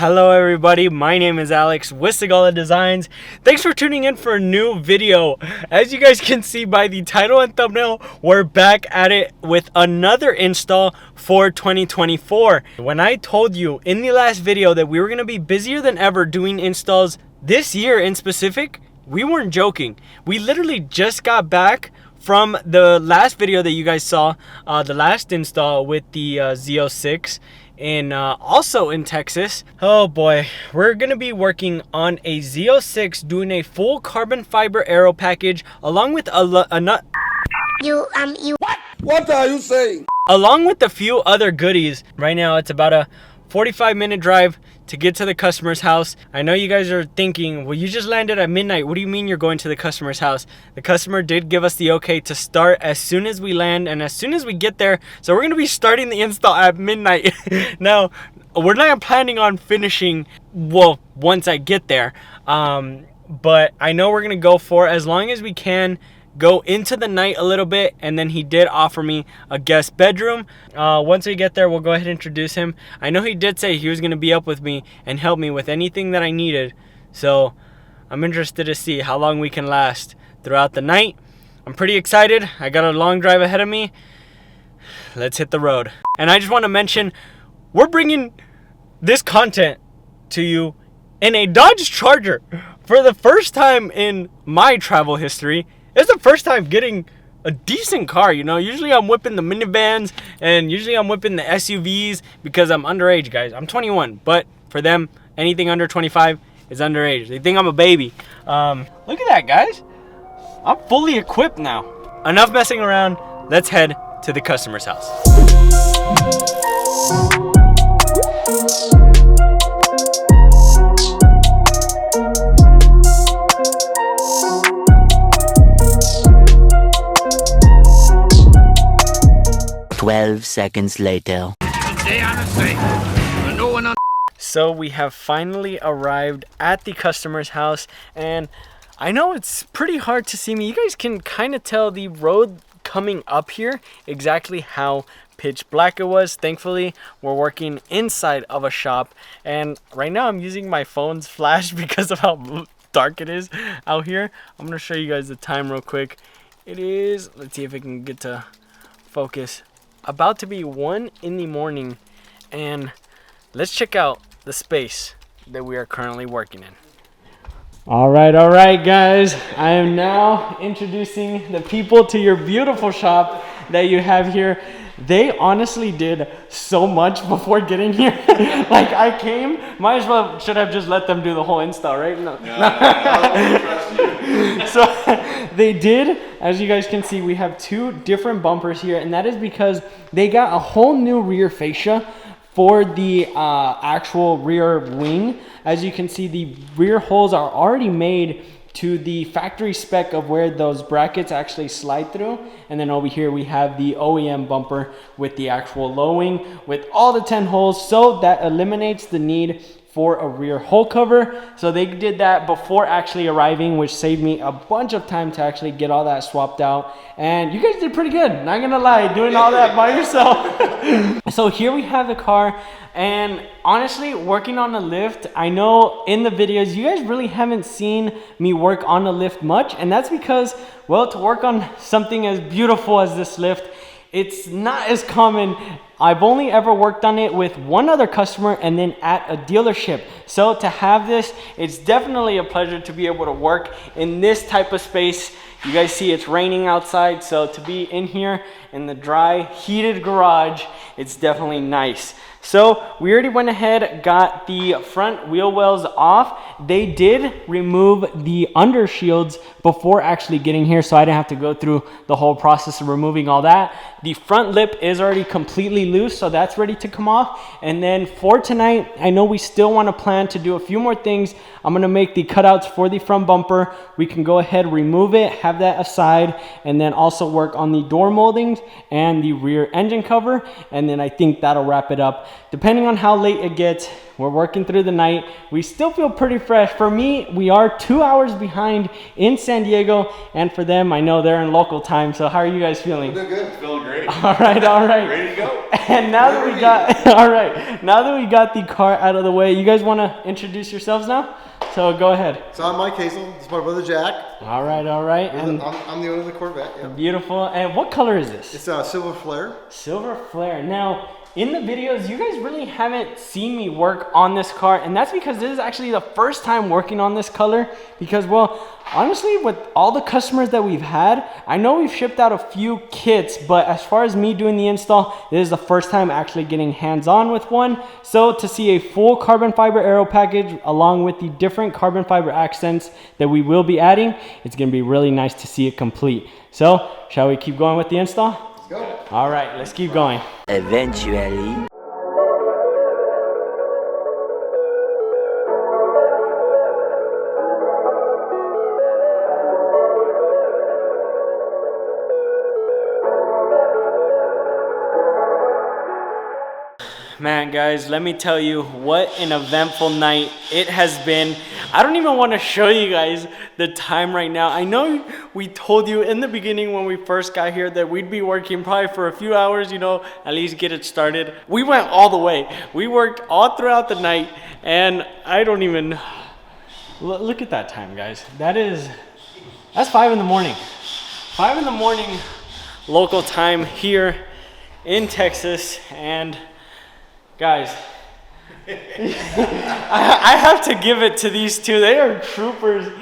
Hello everybody, my name is Alex with Sigala Designs. Thanks for tuning in for a new video. As you guys can see by the title and thumbnail, we're back at it with another install for 2024. When I told you in the last video that we were going to be busier than ever doing installs this year in specific, we weren't joking. We literally just got back from the last video that you guys saw, the last install with the Z06 also in Texas. Oh boy, we're gonna be working on a Z06 doing a full carbon fiber aero package along with What are you saying? Along with a few other goodies. Right now it's about a 45-minute drive to get to the customer's house. I know you guys are thinking, well, you just landed at midnight. What do you mean you're going to the customer's house? The customer did give us the okay to start as soon as we land and as soon as we get there. So we're going to be starting the install at midnight. Now, we're not planning on finishing, well, once I get there. But I know we're going to go for as long as we can. Go into the night a little bit, and then he did offer me a guest bedroom. Once we get there, we'll go ahead and introduce him. I know he did say he was going to be up with me and help me with anything that I needed, so I'm interested to see how long we can last throughout the night. I'm pretty excited. I got a long drive ahead of me. Let's hit the road. And I just want to mention, we're bringing this content to you in a Dodge Charger for the first time in my travel history. It's the first time getting a decent car, you know. Usually I'm whipping the minivans and usually I'm whipping the SUVs because I'm underage, guys. I'm 21, but for them, anything under 25 is underage. They think I'm a baby. Look at that, guys. I'm fully equipped now. Enough messing around. Let's head to the customer's house. 12 seconds later. So we have finally arrived at the customer's house, and I know it's pretty hard to see me. You guys can kind of tell the road coming up here exactly how pitch black it was. Thankfully, we're working inside of a shop, and right now I'm using my phone's flash because of how dark it is out here. I'm gonna show you guys the time real quick. It is, let's see if I can get to focus, about to be 1 in the morning, and let's check out the space that we are currently working in. All right, guys. I am now introducing the people to your beautiful shop that you have here. They honestly did so much before getting here. Like, I came, might as well should have just let them do the whole install, right? No. So they did, as you guys can see, we have 2 different bumpers here, and that is because they got a whole new rear fascia for the actual rear wing. As you can see, the rear holes are already made to the factory spec of where those brackets actually slide through. And then over here we have the OEM bumper with the actual low wing with all the 10 holes, so that eliminates the need for a rear hole cover. So they did that before actually arriving, which saved me a bunch of time to actually get all that swapped out. And you guys did pretty good, not gonna lie, doing all that by yourself. So here we have the car, and honestly, working on the lift, I know in the videos you guys really haven't seen me work on the lift much, and that's because, well, to work on something as beautiful as this lift, it's not as common. I've only ever worked on it with one other customer and then at a dealership. So to have this, it's definitely a pleasure to be able to work in this type of space. You guys see it's raining outside, so to be in here in the dry, heated garage, it's definitely nice. So we already went ahead, got the front wheel wells off. They did remove the under shields before actually getting here, so I didn't have to go through the whole process of removing all that. The front lip is already completely loose, so that's ready to come off. And then for tonight, I know we still want to plan to do a few more things. I'm going to make the cutouts for the front bumper. We can go ahead, remove it, have have that aside, and then also work on the door moldings and the rear engine cover, and then I think that'll wrap it up. Depending on how late it gets, we're working through the night. We still feel pretty fresh. For me, we are 2 hours behind in San Diego, and for them, I know they're in local time. So how are you guys feeling? We're good. Feeling great. All right. Ready to go. And now that we got, all right, now that we got the car out of the way, you guys want to introduce yourselves now? So go ahead. So I'm Mike Hazel. This is my brother Jack. All right. And I'm the owner of the Corvette. Yeah. Beautiful. And what color is this? It's a silver flare. Silver flare. Now, in the videos, you guys really haven't seen me work on this car, and that's because this is actually the first time working on this color because, well, honestly, with all the customers that we've had, I know we've shipped out a few kits, but as far as me doing the install, this is the first time actually getting hands-on with one. So to see a full carbon fiber aero package along with the different carbon fiber accents that we will be adding, it's gonna be really nice to see it complete. So, shall we keep going with the install? Go. All right, let's keep going. Eventually. Man, guys, let me tell you what an eventful night it has been. I don't even want to show you guys the time right now. I know we told you in the beginning when we first got here that we'd be working probably for a few hours, you know, at least get it started. We went all the way. We worked all throughout the night, and I don't even... Look at that time, guys. That's 5 in the morning. 5 in the morning local time here in Texas, and... Guys, I have to give it to these two. They are troopers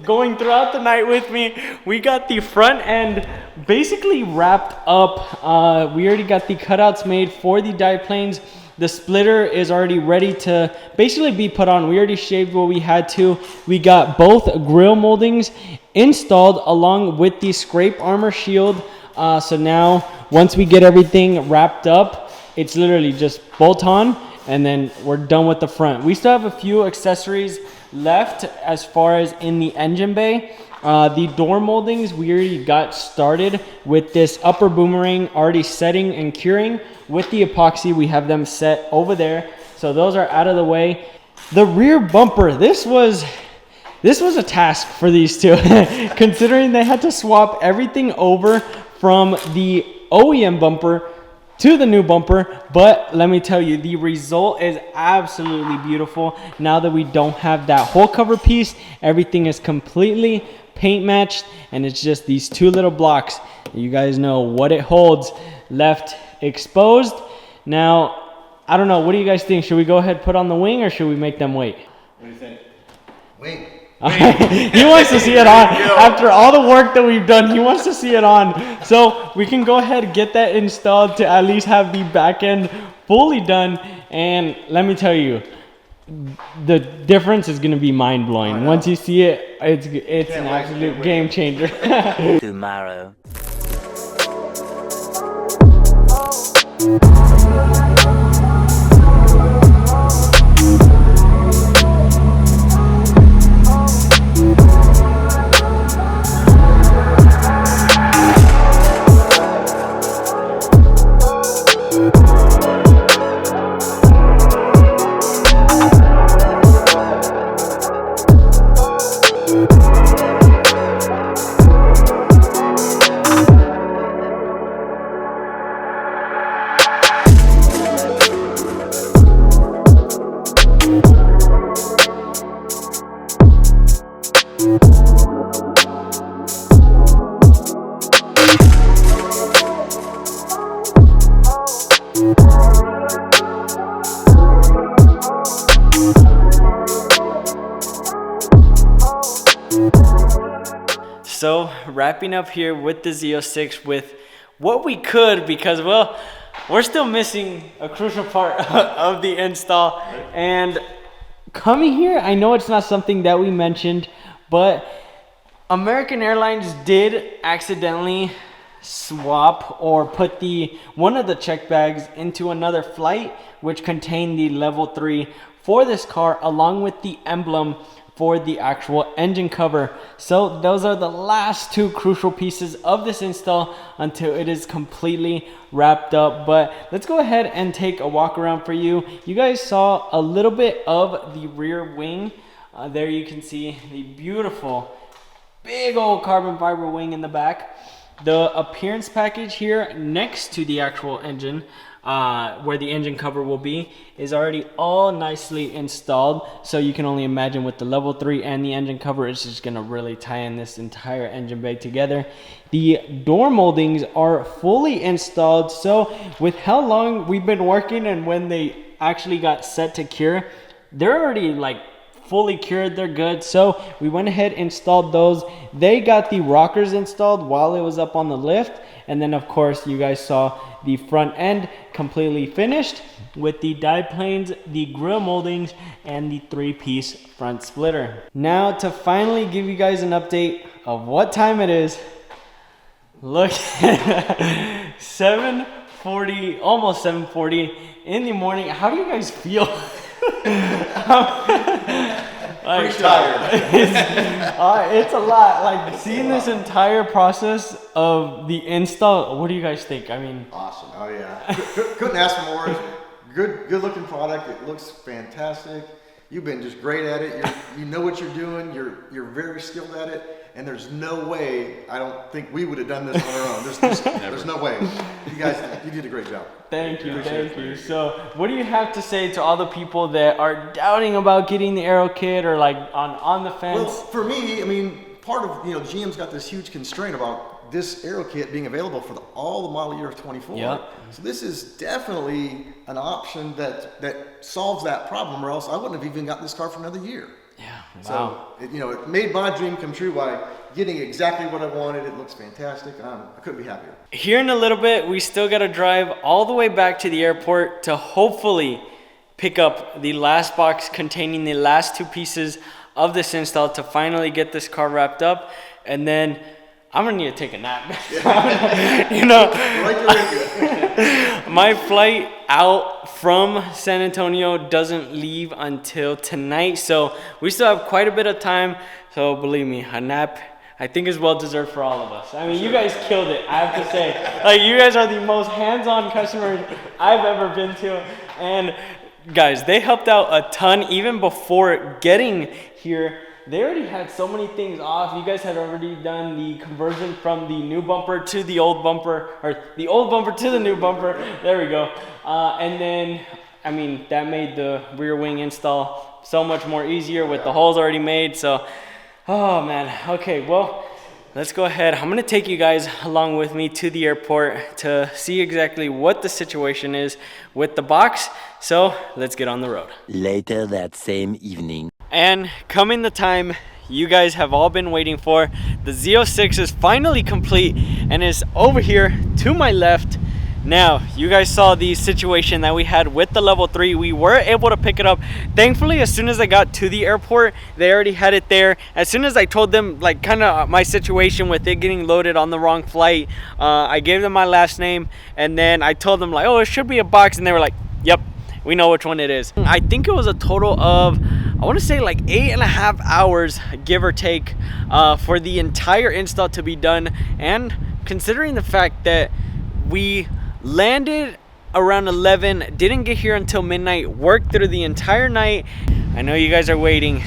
going throughout the night with me. We got the front end basically wrapped up. We already got the cutouts made for the diplanes. The splitter is already ready to basically be put on. We already shaved what we had to. We got both grill moldings installed along with the scrape armor shield. So now once we get everything wrapped up, it's literally just bolt on and then we're done with the front. We still have a few accessories left as far as in the engine bay. The door moldings, we already got started with this upper boomerang already setting and curing. With the epoxy, we have them set over there. So those are out of the way. The rear bumper, this was a task for these two, considering they had to swap everything over from the OEM bumper to the new bumper. But let me tell you, the result is absolutely beautiful. Now that we don't have that whole cover piece, everything is completely paint matched, and it's just these two little blocks. You guys know what it holds left exposed. Now, I don't know, what do you guys think? Should we go ahead and put on the wing, or should we make them wait? What do you think? Wait. He wants to see it on. After all the work that we've done, he wants to see it on. So we can go ahead and get that installed to at least have the back end fully done. And let me tell you, the difference is going to be mind blowing. Once you see it, it's an absolute game changer. Tomorrow. So wrapping up here with the Z06 with what we could, because, well, we're still missing a crucial part of the install. And coming here, I know it's not something that we mentioned, but American Airlines did accidentally swap or put one of the check bags into another flight, which contained the level 3 for this car, along with the emblem for the actual engine cover. So those are the last two crucial pieces of this install until it is completely wrapped up. But let's go ahead and take a walk around for you. You guys saw a little bit of the rear wing. There you can see the beautiful big old carbon fiber wing in the back. The appearance package here next to the actual engine, where the engine cover will be, is already all nicely installed. So you can only imagine with the level 3 and the engine cover, it's just gonna really tie in this entire engine bay together. The door moldings are fully installed. So with how long we've been working and when they actually got set to cure, they're already like fully cured, they're good. So we went ahead and installed those. They got the rockers installed while it was up on the lift, and then of course you guys saw the front end completely finished with the die planes, the grill moldings, and the 3-piece front splitter. Now to finally give you guys an update of what time it is. Look, 7:40, almost 7:40 in the morning. How do you guys feel? Pretty tired. It's a lot. Like seeing this entire process of the install. What do you guys think? I mean, Awesome. Oh yeah. Couldn't ask for more. Good looking product. It looks fantastic. You've been just great at it. You know what you're doing. You're very skilled at it. And there's no way, I don't think we would have done this on our own. There's no way. You guys, you did a great job. Thank you. So what do you have to say to all the people that are doubting about getting the Aero kit or like on the fence? Well, for me, I mean, part of, GM's got this huge constraint about this Aero kit being available for all the model year of 24. Yep. So this is definitely an option that solves that problem, or else I wouldn't have even gotten this car for another year. Yeah, wow. So, it made my dream come true by getting exactly what I wanted. It looks fantastic. I couldn't be happier. Here in a little bit, we still got to drive all the way back to the airport to hopefully pick up the last box containing the last two pieces of this install to finally get this car wrapped up. And then I'm going to need to take a nap. My flight out from San Antonio doesn't leave until tonight. So we still have quite a bit of time. So believe me, a nap I think is well deserved for all of us. I mean, you guys killed it, I have to say. Like, you guys are the most hands-on customers I've ever been to. And guys, they helped out a ton even before getting here. They already had so many things off. You guys had already done the conversion from the new bumper to the old bumper, or the old bumper to the new bumper. There we go. And then, I mean, that made the rear wing install so much more easier with the holes already made. So, oh man. Okay, well, let's go ahead. I'm gonna take you guys along with me to the airport to see exactly what the situation is with the box. So let's get on the road. Later that same evening. And coming the time you guys have all been waiting for, the Z06 is finally complete and is over here to my left. Now, you guys saw the situation that we had with the level 3. We were able to pick it up. Thankfully, as soon as I got to the airport, they already had it there. As soon as I told them, like, kind of my situation with it getting loaded on the wrong flight, I gave them my last name, and then I told them, like, oh, it should be a box, and they were like, yep, we know which one it is. I think it was a total of, I want to say like 8.5 hours, give or take, for the entire install to be done. And considering the fact that we landed around 11, didn't get here until midnight, worked through the entire night. I know you guys are waiting.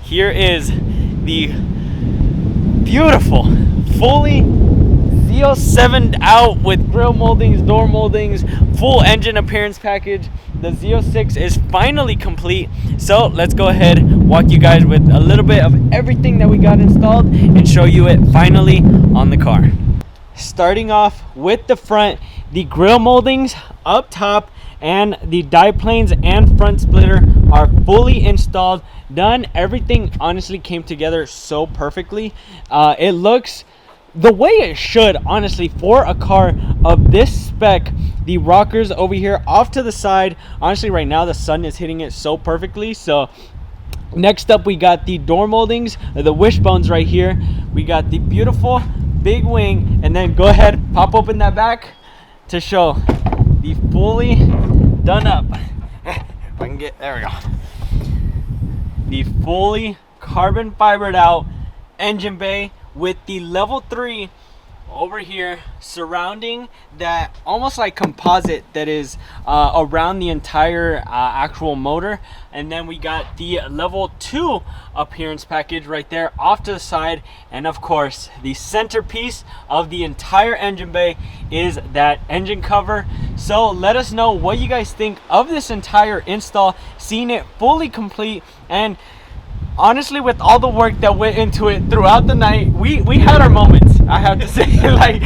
Here is the beautiful, fully Z07'd out with grill moldings, door moldings, full engine appearance package. The Z06 is finally complete. So let's go ahead, walk you guys with a little bit of everything that we got installed and show you it finally on the car. Starting off with the front, the grill moldings up top and the die planes and front splitter are fully installed, done. Everything honestly came together so perfectly. It looks the way it should, honestly, for a car of this spec. The rockers over here off to the side. Honestly, right now the sun is hitting it so perfectly. So next up, we got the door moldings, the wishbones right here. We got the beautiful big wing, and then go ahead, pop open that back to show the fully done up. If I can get, there we go. The fully carbon fibered out engine bay with the level 3 over here surrounding that almost like composite that is around the entire actual motor. And then we got the level 2 appearance package right there off to the side. And of course, the centerpiece of the entire engine bay is that engine cover. So let us know what you guys think of this entire install, seeing it fully complete. And honestly, with all the work that went into it throughout the night, we had our moments, I have to say. Like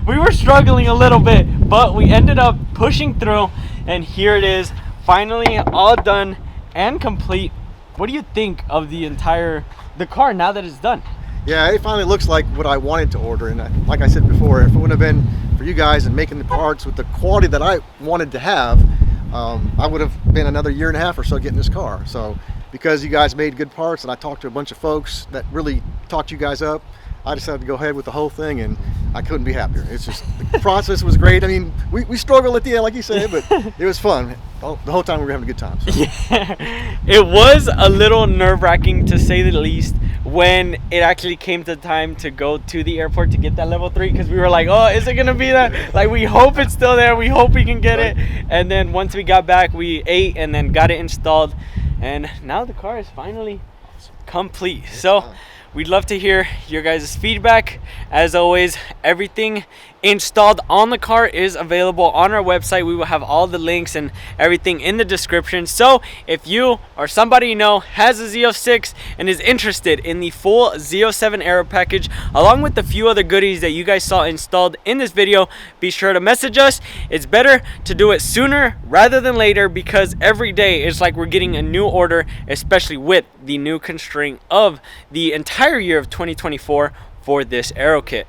we were struggling a little bit, but we ended up pushing through, and here it is, finally all done and complete. What do you think of the car now that it's done? Yeah, it finally looks like what I wanted to order, and like I said before, if it wouldn't have been for you guys and making the parts with the quality that I wanted to have, I would have been another year and a half or so getting this car. So because you guys made good parts and I talked to a bunch of folks that really talked you guys up, I decided to go ahead with the whole thing, and I couldn't be happier. It's just, the process was great. I mean, we struggled at the end, like you said, but it was fun. The whole time we were having a good time. So. Yeah, it was a little nerve-wracking to say the least when it actually came to time to go to the airport to get that level 3, because we were like, oh, is it gonna be that? Like, we hope it's still there, we hope we can get it. And then once we got back, we ate and then got it installed, and now the car is finally complete. So we'd love to hear your guys' feedback. As always, everything installed on the car is available on our website. We will have all the links and everything in the description. So if you or somebody you know has a Z06 and is interested in the full Z07 Aero package, along with the few other goodies that you guys saw installed in this video, be sure to message us. It's better to do it sooner rather than later, because every day it's like we're getting a new order, especially with the new constraint of the entire year of 2024 for this Aero kit.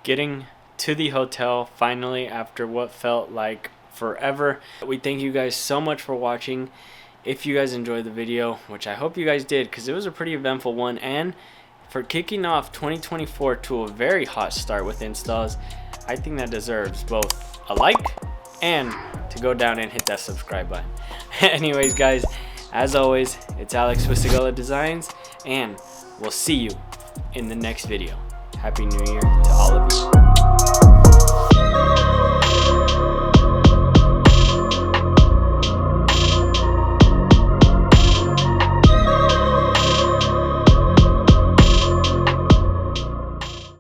Getting to the hotel finally after what felt like forever. We thank you guys so much for watching. If you guys enjoyed the video, which I hope you guys did, because it was a pretty eventful one, and for kicking off 2024 to a very hot start with installs, I think that deserves both a like and to go down and hit that subscribe button. Anyways guys, as always, it's Alex with Sigala Designs, and we'll see you in the next video. Happy New Year to all of you.